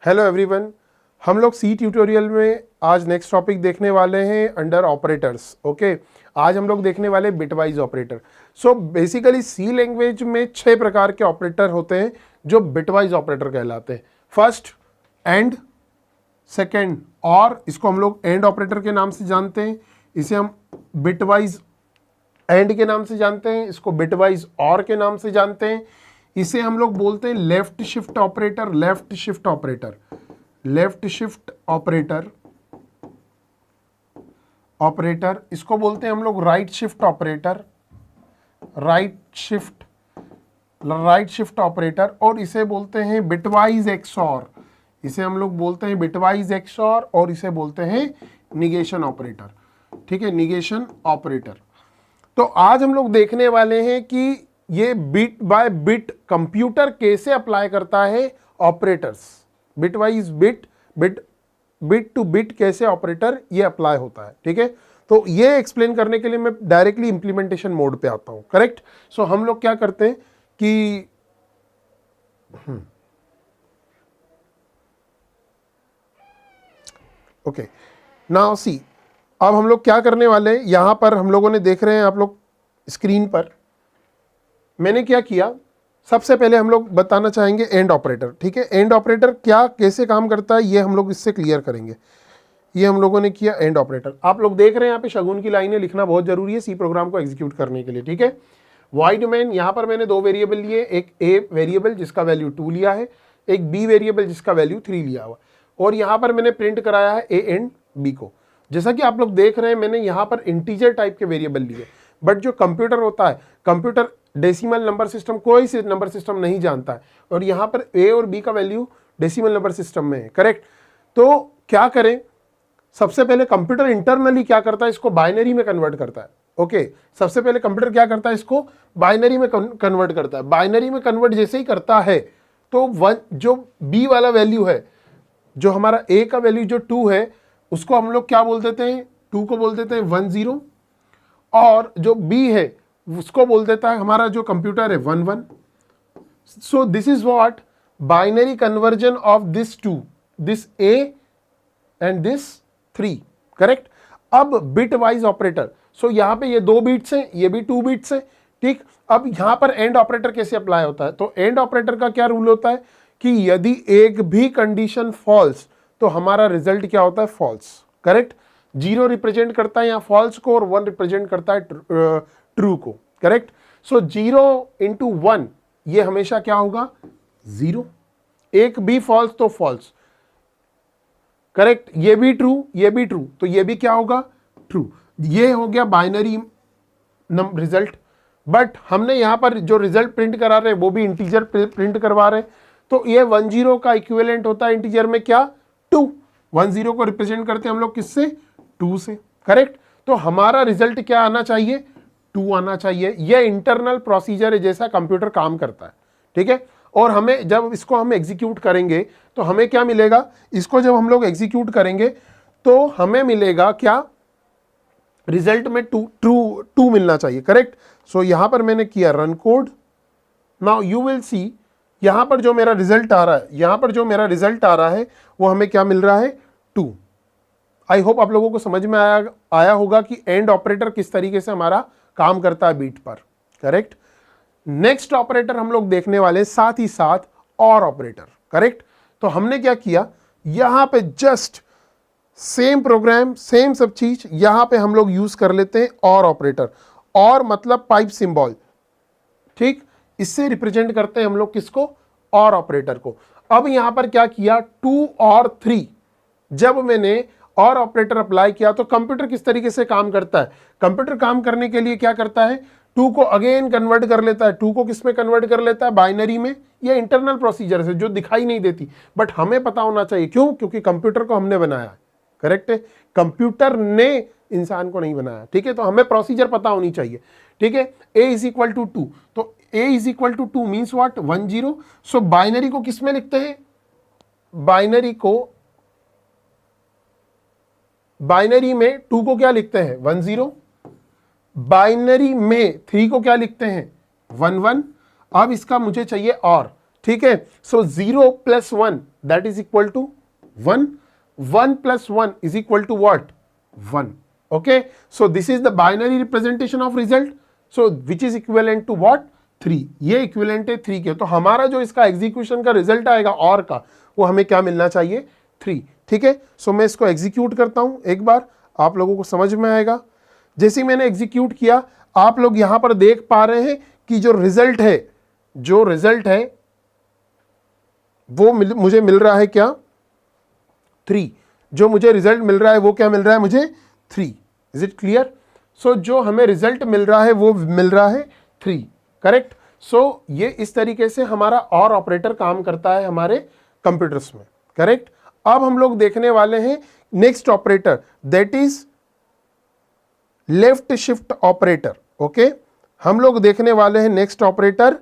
Hello everyone, हम लोग सी tutorial में आज नेक्स्ट टॉपिक देखने वाले हैं अंडर ऑपरेटर्स। ओके, आज हम लोग देखने वाले बिटवाइज ऑपरेटर। सो बेसिकली सी लैंग्वेज में 6 प्रकार के ऑपरेटर होते हैं जो बिटवाइज ऑपरेटर कहलाते हैं। फर्स्ट एंड, सेकंड और, इसको हम लोग एंड ऑपरेटर के नाम से जानते हैं। इसे हम बिटवाइज एंड के नाम से जानते हैं, इसको बिटवाइज और के नाम से जानते हैं। इसे हम लोग बोलते हैं left shift operator, left shift operator, left shift operator operator. इसको बोलते हैं हम लोग right shift operator, right shift operator. और इसे बोलते हैं बिटवाइज एक्सऑर, इसे हम लोग बोलते हैं बिटवाइज एक्सऑर। और इसे बोलते हैं निगेशन ऑपरेटर। ठीक है, निगेशन ऑपरेटर। तो आज हम लोग देखने वाले हैं कि ये बिट बाय बिट कंप्यूटर कैसे अप्लाई करता है operators, bitwise bit two bit कैसे ऑपरेटर ये अप्लाई होता है। ठीक है, तो ये एक्सप्लेन करने के लिए मैं डायरेक्टली इंप्लीमेंटेशन मोड पे आता हूं। करेक्ट। सो हम लोग क्या करते हैं कि ओके, नाउ सी, अब हम लोग क्या करने वाले हैं, यहां पर हम लोगों ने देख रहे हैं आप लोग स्क्रीन पर, मैंने क्या किया, सबसे पहले हम लोग बताना चाहेंगे एंड ऑपरेटर। ठीक है, एंड ऑपरेटर क्या कैसे काम करता है ये हम लोग इससे क्लियर करेंगे। ये हम लोगों ने किया एंड ऑपरेटर। आप लोग देख रहे हैं यहाँ पे शगुन की लाइनें लिखना बहुत जरूरी है सी प्रोग्राम को एग्जीक्यूट करने के लिए। ठीक है, वाइड मैन, यहाँ पर मैंने 2 वेरिएबल लिए, एक ए वेरिएबल जिसका वैल्यू 2 लिया है, एक बी वेरिएबल जिसका वैल्यू 3 लिया हुआ, और यहाँ पर मैंने प्रिंट कराया है ए एंड बी को। जैसा कि आप लोग देख रहे हैं मैंने यहाँ पर इंटीजर टाइप के वेरिएबल लिए, बट जो कंप्यूटर होता है, कंप्यूटर डेसिमल नंबर सिस्टम, कोई से नंबर सिस्टम नहीं जानता है, और यहाँ पर ए और बी का वैल्यू डेसिमल नंबर सिस्टम में है। करेक्ट। तो क्या करें, सबसे पहले कंप्यूटर इंटरनली क्या करता है, इसको बाइनरी में कन्वर्ट करता है। ओके, सबसे पहले कंप्यूटर क्या करता है, इसको बाइनरी में कन्वर्ट करता है। बाइनरी में कन्वर्ट जैसे ही करता है तो जो बी वाला वैल्यू है, जो हमारा ए का वैल्यू जो 2 है, उसको हम लोग क्या बोल देते हैं, 2 को बोल देते हैं 10, और जो बी है उसको बोल देता है हमारा जो कंप्यूटर है 11। सो this is what binary conversion of this 2, this A and this 3। Correct. अब बिट वाइज ऑपरेटर, सो यहां पे ये 2 बिट्स हैं, ये भी 2 बिट्स है। ठीक, अब यहां पर एंड ऑपरेटर कैसे अप्लाई होता है, तो एंड ऑपरेटर का क्या रूल होता है कि यदि एक भी कंडीशन फॉल्स तो हमारा रिजल्ट क्या होता है, फॉल्स। करेक्ट, 0 रिप्रेजेंट करता है यहाँ फॉल्स को, और 1 रिप्रेजेंट करता है ट्रू को। करेक्ट। सो 0 इंटू 1 ये हमेशा क्या होगा, 0। एक भी फॉल्स तो फॉल्स। करेक्ट, ये भी ट्रू, ये भी ट्रू, तो ये भी क्या होगा, ट्रू। ये हो गया बाइनरी रिजल्ट। बट हमने यहां पर जो रिजल्ट प्रिंट करा रहे हैं वो भी इंटीजर प्रिंट करवा रहे हैं, तो ये 10 का इक्विवेलेंट होता है इंटीजर में क्या, 2। 10 को रिप्रेजेंट करते हैं हम लोग किससे, 2 से। करेक्ट। तो हमारा रिजल्ट क्या आना चाहिए, 2 आना चाहिए। यह इंटरनल प्रोसीजर है जैसा कंप्यूटर काम करता है। ठीक है, और हमें जब इसको हम एग्जीक्यूट करेंगे तो हमें क्या मिलेगा, इसको जब हम लोग एग्जीक्यूट करेंगे तो हमें मिलेगा क्या, रिजल्ट में टू मिलना चाहिए। करेक्ट। सो यहां पर मैंने किया run code. Now you will सी, यहां पर जो मेरा रिजल्ट आ रहा है, यहां पर जो मेरा रिजल्ट आ रहा है वो हमें क्या मिल रहा है, 2। आई होप आप लोगों को समझ में आया होगा कि एंड ऑपरेटर किस तरीके से हमारा काम करता है बीट पर। करेक्ट। नेक्स्ट ऑपरेटर हम लोग देखने वाले, साथ ही साथ और ऑपरेटर। करेक्ट। तो हमने क्या किया, यहां पे जस्ट सेम प्रोग्राम, सेम सब चीज यहां पे हम लोग यूज कर लेते हैं और ऑपरेटर। और मतलब पाइप सिंबल। ठीक, इससे रिप्रेजेंट करते हैं हम लोग किसको, और ऑपरेटर को। अब यहां पर क्या किया, 2 और 3, जब मैंने और ऑपरेटर अप्लाई किया तो कंप्यूटर किस तरीके से काम करता है, कंप्यूटर काम करने के लिए क्या करता है, 2 को अगेन कन्वर्ट कर लेता है। 2 को किस में कन्वर्ट कर लेता है, बाइनरी में। ये इंटरनल प्रोसीजर है जो दिखाई नहीं देती, बट हमें पता होना चाहिए। क्यों, क्योंकि कंप्यूटर को हमने बनाया है। करेक्ट है, कंप्यूटर ने इंसान को नहीं बनाया। ठीक है, तो हमें प्रोसीजर पता होनी चाहिए। ठीक है, a इज इक्वल टू 2, तो a is equal to 2 means what, 10। So binary को किस में लिखते हैं, बाइनरी में 2 को क्या लिखते हैं, 10। बाइनरी में 3 को क्या लिखते हैं, 11। अब इसका मुझे चाहिए और, ठीक है। So 0 + 1 that is equal to 1, 1 + 1 is equal to what, 1। Okay, so this is the binary representation of result, so which is equivalent to what, 3। ये इक्विवेलेंट है 3 के। तो हमारा जो इसका एग्जीक्यूशन का रिजल्ट आएगा और का, वो हमें क्या मिलना चाहिए, 3। ठीक है, सो मैं इसको एग्जीक्यूट करता हूं एक बार, आप लोगों को समझ में आएगा। जैसे मैंने एग्जीक्यूट किया, आप लोग यहां पर देख पा रहे हैं कि जो रिजल्ट है वो मुझे मिल रहा है क्या, 3। जो मुझे रिजल्ट मिल रहा है वो क्या मिल रहा है मुझे, 3। Is it clear? सो जो हमें रिजल्ट मिल रहा है वो मिल रहा है 3, करेक्ट। सो ये इस तरीके से हमारा और ऑपरेटर काम करता है हमारे कंप्यूटर्स में, करेक्ट। अब हम लोग देखने वाले हैं next operator, that is left shift operator. Okay, हम लोग देखने वाले हैं next operator,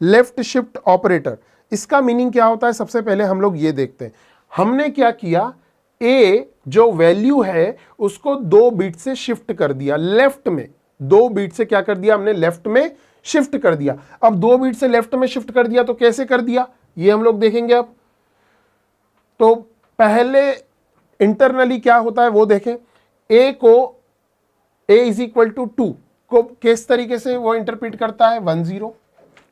left shift operator. इसका मीनिंग क्या होता है, सबसे पहले हम लोग ये देखते हैं। हमने क्या किया, ए जो वैल्यू है उसको 2 बिट से शिफ्ट कर दिया लेफ्ट में, 2 बिट से क्या कर दिया हमने, लेफ्ट में शिफ्ट कर दिया। अब 2 बिट से लेफ्ट में शिफ्ट कर दिया तो कैसे कर दिया, ये हम लोग देखेंगे अब। तो पहले इंटरनली क्या होता है वो देखें। ए को a इज इक्वल टू 2 को किस तरीके से वो इंटरप्रेट करता है, 1 0,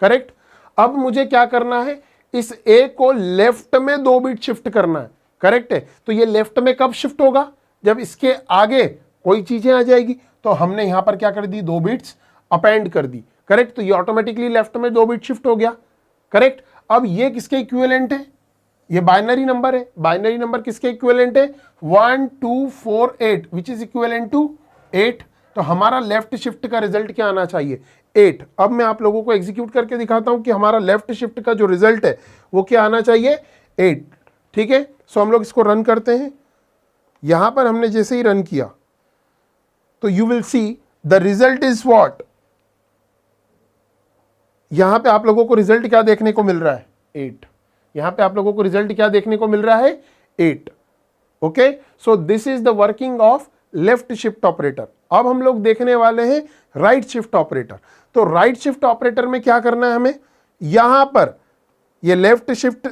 करेक्ट। अब मुझे क्या करना है, इस a को लेफ्ट में 2 बिट शिफ्ट करना है, करेक्ट है। तो ये लेफ्ट में कब शिफ्ट होगा, जब इसके आगे कोई चीजें आ जाएगी। तो हमने यहां पर क्या कर दी, 2 बिट्स अपेंड कर दी, करेक्ट। तो ये ऑटोमेटिकली लेफ्ट में 2 बिट शिफ्ट हो गया, करेक्ट। अब ये किसके इक्विवेलेंट है, ये बाइनरी नंबर है। बाइनरी नंबर किसके इक्विवेलेंट है, 1 2 4 8 विच इज इक्विवेलेंट टू 8। तो हमारा लेफ्ट शिफ्ट का रिजल्ट क्या आना चाहिए, 8। अब मैं आप लोगों को एग्जीक्यूट करके दिखाता हूं कि हमारा लेफ्ट शिफ्ट का जो रिजल्ट है वो क्या आना चाहिए, 8। ठीक है, सो हम लोग इसको रन करते हैं। यहां पर हमने जैसे ही रन किया तो you will see the result is what, यहां पे आप लोगों को रिजल्ट क्या देखने को मिल रहा है, 8। यहां पे आप लोगों को रिजल्ट क्या देखने को मिल रहा है, 8। Okay, so this is the working of left shift operator. अब हम लोग देखने वाले हैं राइट शिफ्ट ऑपरेटर। तो राइट शिफ्ट ऑपरेटर में क्या करना है हमें, यहां पर ये लेफ्ट शिफ्ट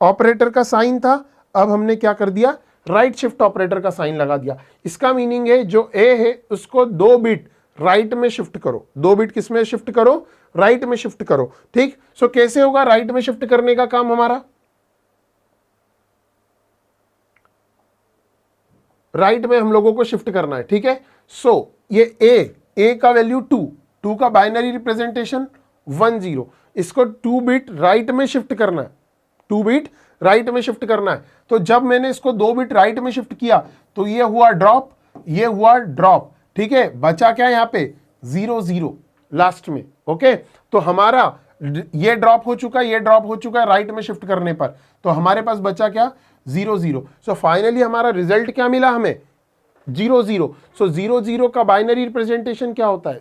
ऑपरेटर का साइन था, अब हमने क्या कर दिया, राइट शिफ्ट ऑपरेटर का साइन लगा दिया। इसका मीनिंग है जो ए है उसको 2 बिट राइट में शिफ्ट करो, 2 बिट किस में शिफ्ट करो, राइट में शिफ्ट करो। ठीक, सो कैसे होगा राइट में शिफ्ट करने का काम हमारा, राइट में हम लोगों को शिफ्ट करना है। ठीक है, सो ये ए का वैल्यू 2 का बाइनरी रिप्रेजेंटेशन 1 0, इसको 2 बिट राइट में शिफ्ट करना है, 2 बिट राइट में शिफ्ट करना है। तो जब मैंने इसको 2 बिट राइट में शिफ्ट किया तो ये हुआ ड्रॉप, ये हुआ ड्रॉप। ठीक है, बचा क्या यहां पे, 0 0 लास्ट में। ओके, तो हमारा ये ड्रॉप हो चुका है, ये ड्रॉप हो चुका है राइट में शिफ्ट करने पर, तो हमारे पास बचा क्या, 0 0। सो फाइनली हमारा रिजल्ट क्या मिला हमें, 0 0। सो 0 0 का बाइनरी रिप्रेजेंटेशन क्या होता है,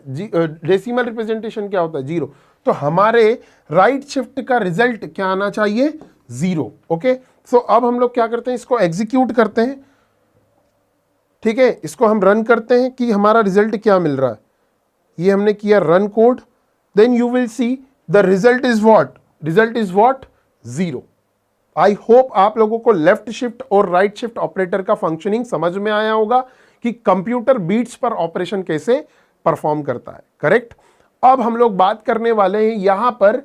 डेसिमल रिप्रेजेंटेशन क्या होता है, 0। तो हमारे राइट शिफ्ट का रिजल्ट क्या आना चाहिए, 0। ओके, सो अब हम लोग क्या करते हैं, इसको एग्जीक्यूट करते हैं। ठीक है, इसको हम रन करते हैं कि हमारा रिजल्ट क्या मिल रहा है। ये हमने किया run code, then you will see the result is what, result is what, 0। I hope आप लोगों को लेफ्ट शिफ्ट और राइट शिफ्ट ऑपरेटर का फंक्शनिंग समझ में आया होगा कि कंप्यूटर बीट्स पर ऑपरेशन कैसे परफॉर्म करता है, करेक्ट। अब हम लोग बात करने वाले हैं यहां पर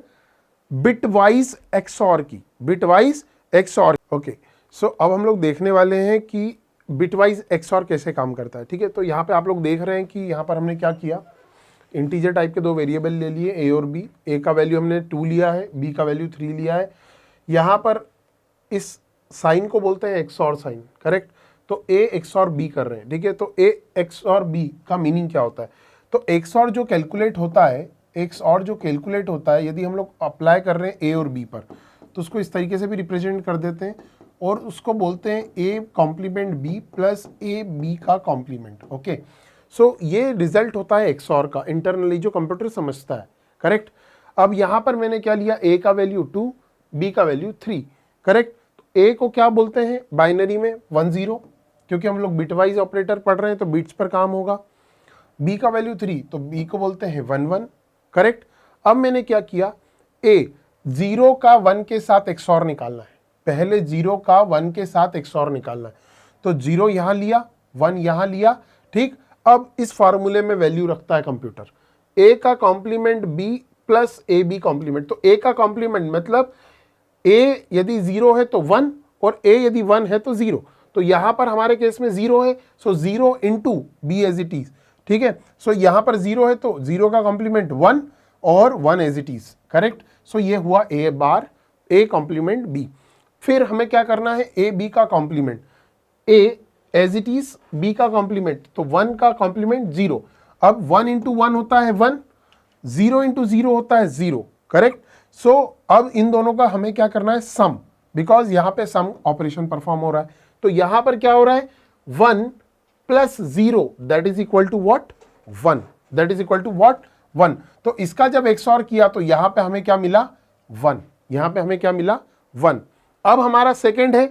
बिटवाइज एक्सऑर की, बिटवाइज एक्सऑर। ओके, सो अब हम लोग देखने वाले हैं कि बिटवाइज एक्सऑर कैसे काम करता है। ठीक है, तो यहां पे आप लोग देख रहे हैं कि यहां पर हमने क्या किया, इंटीजर टाइप के 2 वेरिएबल ले लिए, ए और बी। ए का वैल्यू हमने 2 लिया है, बी का वैल्यू 3 लिया है। यहां पर इस साइन को बोलते हैं एक्सऑर साइन, करेक्ट। तो ए एक्सऑर बी कर रहे हैं। ठीक है, तो ए एक्सऑर बी का मीनिंग क्या होता है, तो एक्सऑर जो कैलकुलेट होता है, एक्सऑर जो कैलकुलेट होता है, यदि हम लोग अप्लाई कर रहे हैं ए और बी पर, तो उसको इस तरीके से भी रिप्रेजेंट कर देते हैं और उसको बोलते हैं A complement B plus A B का कॉम्प्लीमेंट। ओके, सो ये रिजल्ट होता है एक्सऑर का, इंटरनली जो कंप्यूटर समझता है, करेक्ट। अब यहां पर मैंने क्या लिया, ए का वैल्यू 2, बी का वैल्यू 3, करेक्ट। तो ए को क्या बोलते हैं बाइनरी में, 1 0, क्योंकि हम लोग बिटवाइज ऑपरेटर पढ़ रहे हैं तो बिट्स पर काम होगा। बी का वैल्यू 3, तो बी को बोलते हैं 1 1, करेक्ट। अब मैंने क्या किया, ए जीरो का 1 के साथ XOR निकालना है, पहले जीरो का 1 के साथ XOR निकालना है। तो जीरो यहां लिया, 1 यहां लिया, ठीक। अब इस फॉर्मूले में वैल्यू रखता है कंप्यूटर, a का complement b plus A B complement. तो a का कॉम्प्लीमेंट मतलब a यदि 0 है तो 1 और a यदि 1 है तो 0। तो यहां पर हमारे केस में 0 है, so 0 into B as it is, ठीक है। सो यहां पर 0 है तो 0 का कॉम्प्लीमेंट 1 और 1 as it is, correct. So ये हुआ a bar, a complement b। फिर हमें क्या करना है, a b का complement, a as it is, b का कॉम्प्लीमेंट, तो 1 का कॉम्प्लीमेंट 0। अब 1 इंटू 1 होता है 1, 0 इंटू 0 होता है 0, करेक्ट। सो अब इन दोनों का हमें क्या करना है, सम, बिकॉज यहां पे सम ऑपरेशन परफॉर्म हो रहा है। तो यहां पर क्या हो रहा है, 1 plus 0 that is equal to what, 1, that is equal to what, 1। तो इसका जब XOR किया तो यहां पे हमें क्या मिला, 1, यहां पे हमें क्या मिला, 1। अब हमारा सेकंड है,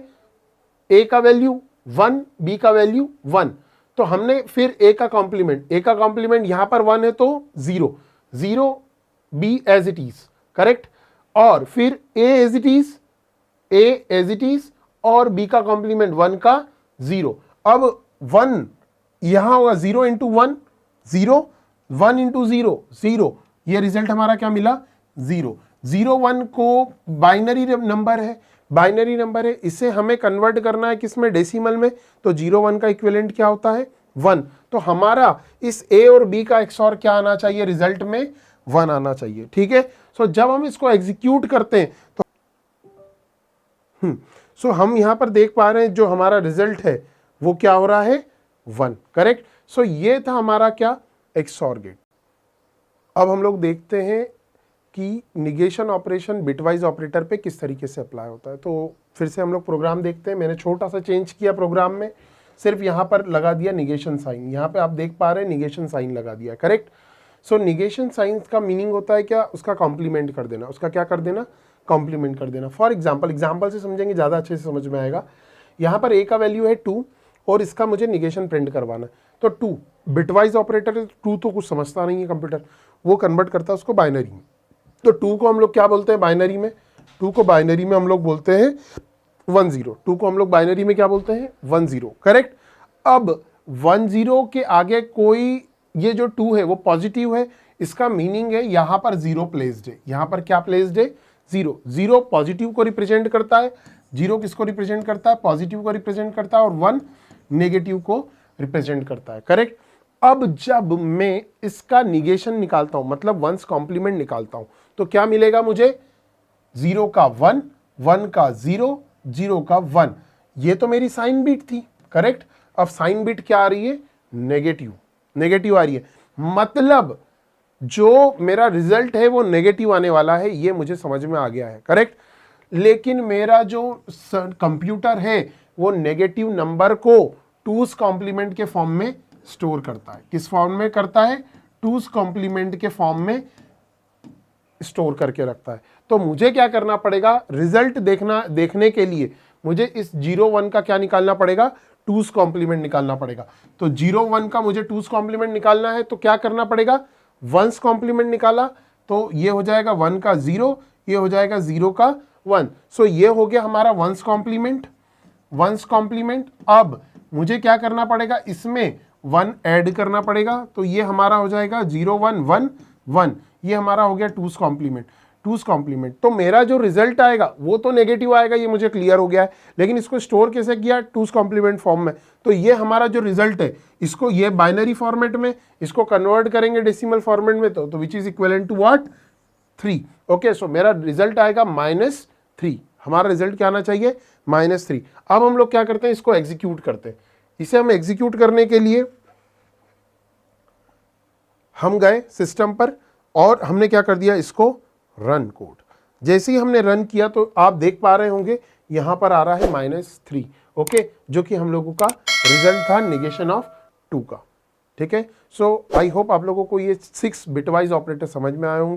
a का वैल्यू 1, b का वैल्यू 1। तो हमने फिर a का कॉम्प्लीमेंट, a का कॉम्प्लीमेंट यहां पर 1 है तो 0, 0 b as it is, correct. और फिर a as it is, a as it is, और b का कॉम्प्लीमेंट 1 का 0। अब 1 यहां होगा, 0 इंटू 1 0, 1 इंटू 0 0, ये रिजल्ट हमारा क्या मिला, 0। 0 1 को बाइनरी नंबर है, बाइनरी नंबर है, इसे हमें कन्वर्ट करना है किसमें, डेसिमल में। तो 0 1 का इक्विवेलेंट क्या होता है, 1। तो हमारा इस a और b का XOR क्या आना चाहिए, रिजल्ट में 1 आना चाहिए, ठीक है। सो जब हम इसको एग्जीक्यूट करते हैं तो सो हम यहां पर देख पा रहे हैं जो हमारा रिजल्ट है वो क्या हो रहा है, 1, करेक्ट। सो ये था हमारा क्या, XOR गेट। अब हम लोग देखते हैं कि निगेशन ऑपरेशन बिटवाइज ऑपरेटर पे किस तरीके से अप्लाई होता है। तो फिर से हम लोग प्रोग्राम देखते हैं। मैंने छोटा सा चेंज किया प्रोग्राम में, सिर्फ यहाँ पर लगा दिया निगेशन साइन। यहाँ पे आप देख पा रहे हैं निगेशन साइन लगा दिया, करेक्ट। सो निगेशन साइन का मीनिंग होता है क्या, उसका कॉम्प्लीमेंट कर देना, उसका क्या कर देना, कॉम्प्लीमेंट कर देना। फॉर एग्जाम्पल से समझेंगे ज़्यादा अच्छे से समझ में आएगा। यहाँ पर a का वैल्यू है 2 और इसका मुझे निगेशन प्रिंट करवाना है। तो 2 बिटवाइज ऑपरेटर है, 2 तो कुछ समझता नहीं है कंप्यूटर, वो कन्वर्ट करता है उसको बाइनरी में। तो 2 को हम लोग क्या बोलते हैं बाइनरी में, 2 को बाइनरी में हम लोग बोलते हैं 1 0। 2 को हम लोग बाइनरी में क्या बोलते हैं, 1 0, करेक्ट। अब 1 0 के आगे कोई, ये जो 2 है वो पॉजिटिव है, इसका मीनिंग है यहां पर 0 प्लेस्ड है। यहां पर क्या प्लेस्ड है, 0। 0 पॉजिटिव को रिप्रेजेंट करता है, 0 किसको रिप्रेजेंट करता है, पॉजिटिव को रिप्रेजेंट करता है, और 1 नेगेटिव को रिप्रेजेंट करता है, करेक्ट। अब जब मैं इसका निगेशन निकालता हूं, मतलब 1's कॉम्प्लीमेंट निकालता हूं, तो क्या मिलेगा मुझे, 0 का 1, 1 का 0, 0 का 1। ये तो मेरी साइन बिट थी, करेक्ट। अब साइन बिट क्या आ रही है, नेगेटिव, नेगेटिव आ रही है, मतलब जो मेरा रिजल्ट है वो नेगेटिव आने वाला है, ये मुझे समझ में आ गया है, करेक्ट। लेकिन मेरा जो कंप्यूटर है वो नेगेटिव नंबर को 2's कॉम्प्लीमेंट के फॉर्म में स्टोर करता है। किस फॉर्म में करता है, 2's कॉम्प्लीमेंट के फॉर्म में स्टोर करके रखता है। तो मुझे क्या करना पड़ेगा, रिजल्ट देखने के लिए मुझे इस 0 1 का क्या निकालना पड़ेगा, 2's कॉम्प्लीमेंट निकालना पड़ेगा। तो 0 1 का मुझे 2's कॉम्प्लीमेंट निकालना है, तो क्या करना पड़ेगा, 1's कॉम्प्लीमेंट निकाला तो ये हो जाएगा 1 का 0, ये हो जाएगा 0 का 1। सो ये हो गया हमारा 1's कॉम्प्लीमेंट, 1's कॉम्प्लीमेंट। अब मुझे क्या करना पड़ेगा, इसमें 1 ऐड करना पड़ेगा, तो ये हमारा हो जाएगा 0 1 1 1, ये हमारा हो गया 2's कॉम्प्लीमेंट, 2's कॉम्प्लीमेंट। तो मेरा जो रिजल्ट आएगा वो तो नेगेटिव आएगा, ये मुझे क्लियर हो गया है, लेकिन इसको स्टोर कैसे किया, 2's कॉम्प्लीमेंट फॉर्म में। तो ये हमारा जो रिजल्ट है, इसको ये बाइनरी फॉर्मेट में इसको कन्वर्ट करेंगे डेसिमल फॉर्मेट में, तो which is equivalent to what, 3। Okay, so मेरा रिजल्ट आएगा -3। हमारा रिजल्ट क्या आना चाहिए, -3। अब हम लोग क्या करते हैं, इसको एग्जीक्यूट करते हैं। इसे हम एग्जीक्यूट करने के लिए हम गए सिस्टम पर और हमने क्या कर दिया, इसको रन कोड। जैसे ही हमने रन किया तो आप देख पा रहे होंगे यहां पर आ रहा है -3, ओके, जो कि हम लोगों का रिजल्ट था निगेशन ऑफ 2 का, ठीक है। सो आई होप आप लोगों को ये 6 बिटवाइज ऑपरेटर समझ में आए होंगे।